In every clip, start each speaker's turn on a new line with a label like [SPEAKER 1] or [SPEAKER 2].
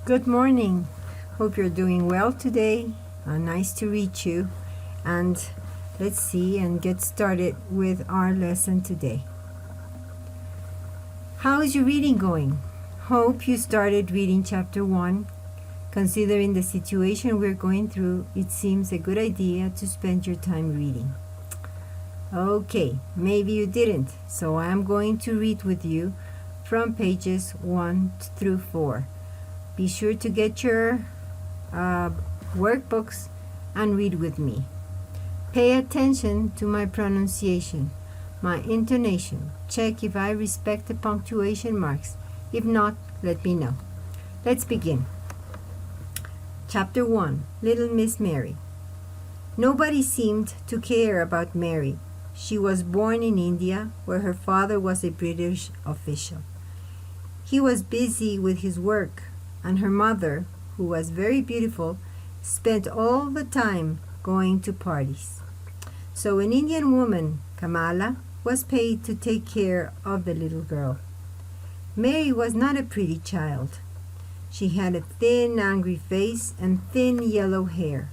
[SPEAKER 1] Good morning. Hope you're doing well today. Nice to reach you. And let's see and get started with our lesson today. How is your reading going? Hope you started reading chapter 1. Considering the situation we're going through, it seems a good idea to spend your time reading. Okay, maybe you didn't, so I'm going to read with you from pages 1 through 4. Be sure to get your workbooks and read with me. Pay attention to my pronunciation, my intonation. Check if I respect the punctuation marks. If not, let me know. Let's begin. Chapter 1, Little Miss Mary. Nobody seemed to care about Mary. She was born in India, where her father was a British official. He was busy with his work, and her mother, who was very beautiful, spent all the time going to parties. So an Indian woman, Kamala, was paid to take care of the little girl. Mary was not a pretty child. She had a thin, angry face and thin yellow hair.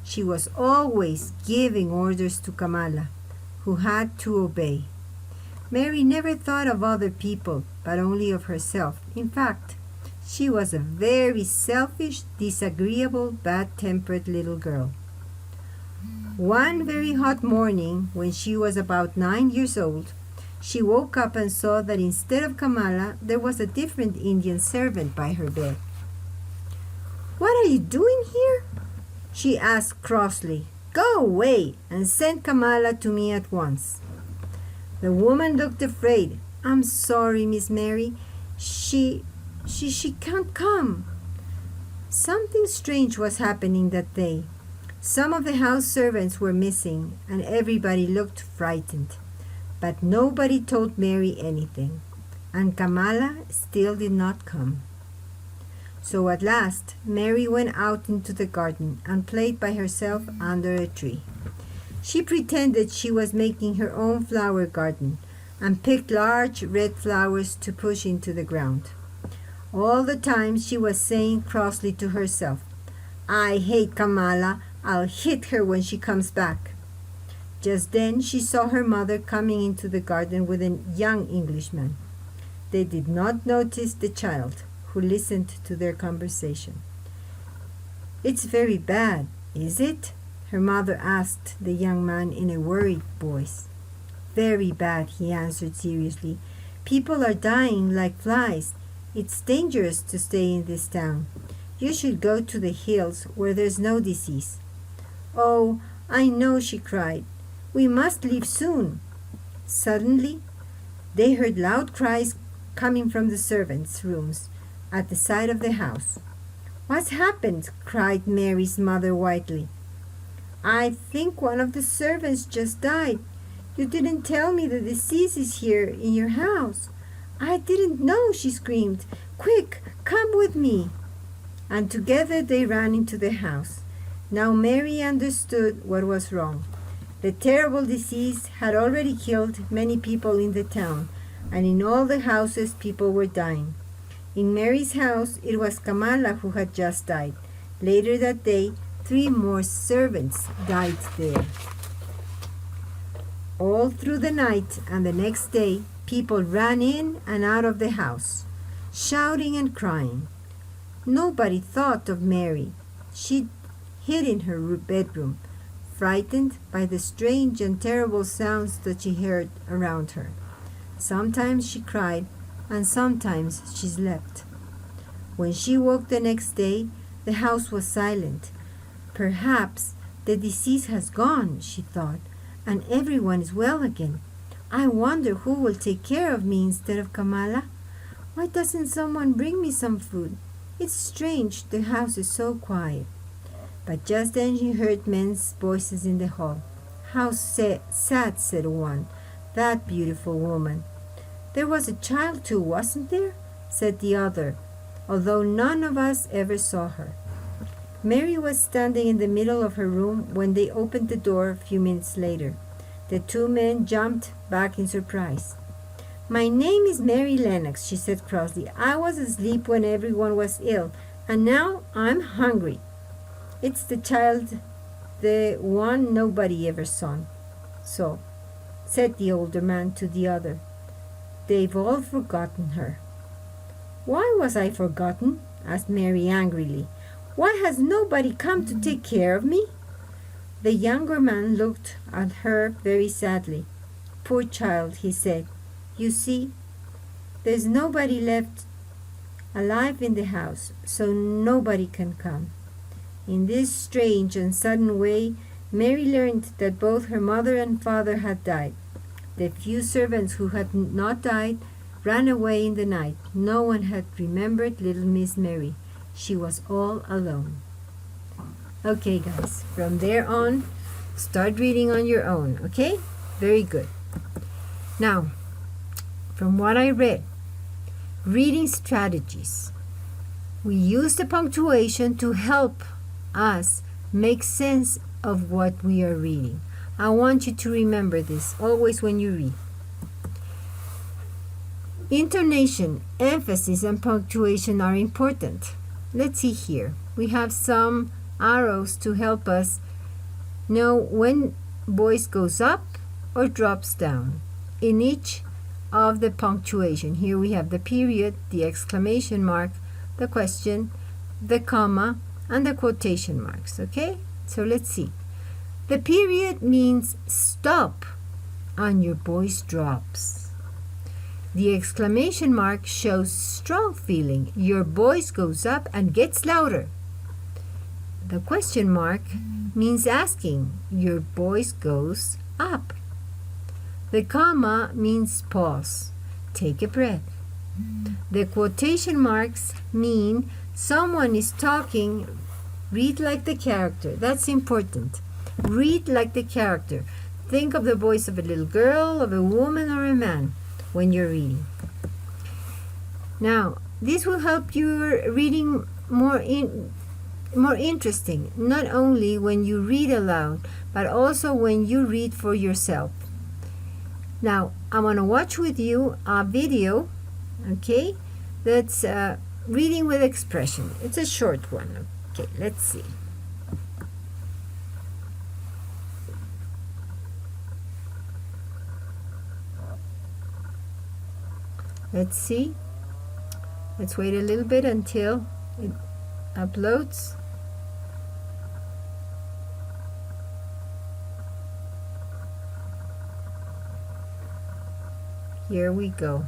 [SPEAKER 1] She was always giving orders to Kamala, who had to obey. Mary never thought of other people, but only of herself. In fact, she was a very selfish, disagreeable, bad-tempered little girl. One very hot morning, when she was about 9 years old, she woke up and saw that instead of Kamala, there was a different Indian servant by her bed. "What are you doing here?" she asked crossly. "Go away and send Kamala to me at once." The woman looked afraid. "I'm sorry, Miss Mary. She can't come." Something strange was happening that day. Some of the house servants were missing, and everybody looked frightened. But nobody told Mary anything, and Kamala still did not come. So at last, Mary went out into the garden and played by herself under a tree. She pretended she was making her own flower garden and picked large red flowers to push into the ground. All the time she was saying crossly to herself, "I hate Kamala. I'll hit her when she comes back." Just then she saw her mother coming into the garden with a young Englishman. They did not notice the child, who listened to their conversation. "It's very bad, is it?" her mother asked the young man in a worried voice. "Very bad," he answered seriously. "People are dying like flies. It's dangerous to stay in this town. You should go to the hills where there's no disease." "Oh, I know," she cried. "We must leave soon." Suddenly, they heard loud cries coming from the servants' rooms at the side of the house. "What's happened?" cried Mary's mother whitely. "I think one of the servants just died. You didn't tell me the disease is here in your house." "I didn't know," she screamed. "Quick, come with me." And together they ran into the house. Now Mary understood what was wrong. The terrible disease had already killed many people in the town, and in all the houses people were dying. In Mary's house, it was Kamala who had just died. Later that day, 3 more servants died there. All through the night and the next day, people ran in and out of the house, shouting and crying. Nobody thought of Mary. She hid in her bedroom, frightened by the strange and terrible sounds that she heard around her. Sometimes she cried, and sometimes she slept. When she woke the next day, the house was silent. "Perhaps the disease has gone," she thought, "and everyone is well again. I wonder who will take care of me instead of Kamala. Why doesn't someone bring me some food? It's strange, the house is so quiet." But just then she heard men's voices in the hall. "How sad," said one, "that beautiful woman." "There was a child too, wasn't there?" said the other, "although none of us ever saw her." Mary was standing in the middle of her room when they opened the door a few minutes later. The 2 men jumped back in surprise. My name is Mary Lennox, she said crossly. I was asleep when everyone was ill, and now I'm hungry. It's the child, the one nobody ever saw, said the older man to the other. They've all forgotten her. Why was I forgotten? Asked Mary angrily. Why has nobody come to take care of me? The younger man looked at her very sadly. Poor child, he said. You see, there's nobody left alive in the house, so nobody can come. In this strange and sudden way, Mary learned that both her mother and father had died. The few servants who had not died ran away in the night. No one had remembered little Miss Mary. She was all alone. Okay, guys, from there on, start reading on your own, okay? Very good. Now, from what I read, reading strategies. We use the punctuation to help us make sense of what we are reading. I want you to remember this always when you read. Intonation, emphasis, and punctuation are important. Let's see here. We have some arrows to help us know when voice goes up or drops down in each of the punctuation. Here we have the period, the exclamation mark, the question, the comma, and the quotation marks. Okay? So let's see. The period means stop and your voice drops. The exclamation mark shows strong feeling. Your voice goes up and gets louder. The question mark means asking. Your voice goes up. The comma means pause. Take a breath. The quotation marks mean someone is talking. Read like the character. That's important. Read like the character. Think of the voice of a little girl, of a woman, or a man when you're reading. Now, this will help your reading more interesting, not only when you read aloud, but also when you read for yourself. Now, I want to watch with you a video, okay, that's reading with expression. It's a short one. Okay, let's see. Let's see. Let's wait a little bit until it uploads. Here we go.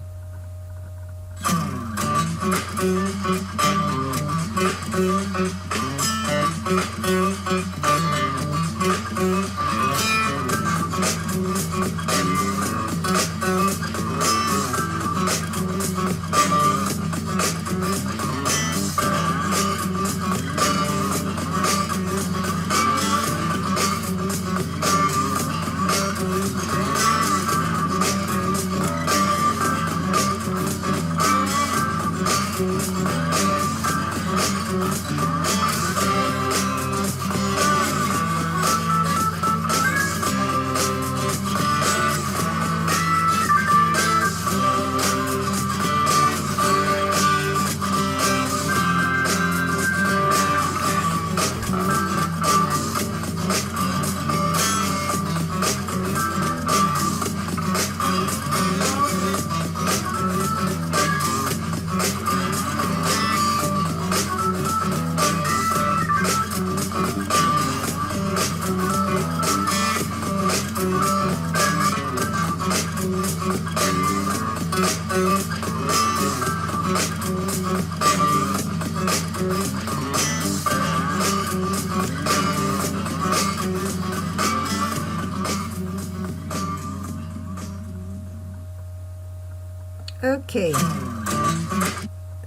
[SPEAKER 1] Okay,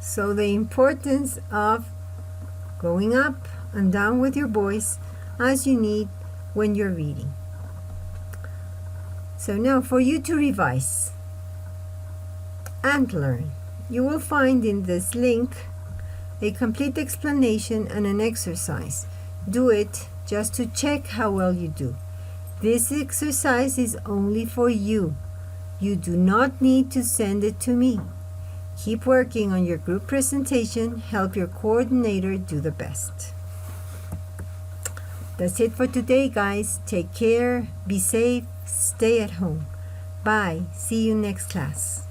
[SPEAKER 1] so the importance of going up and down with your voice as you need when you're reading. So now for you to revise and learn, you will find in this link a complete explanation and an exercise. Do it just to check how well you do. This exercise is only for you. You do not need to send it to me. Keep working on your group presentation. Help your coordinator do the best. That's it for today, guys. Take care, be safe, stay at home. Bye. See you next class.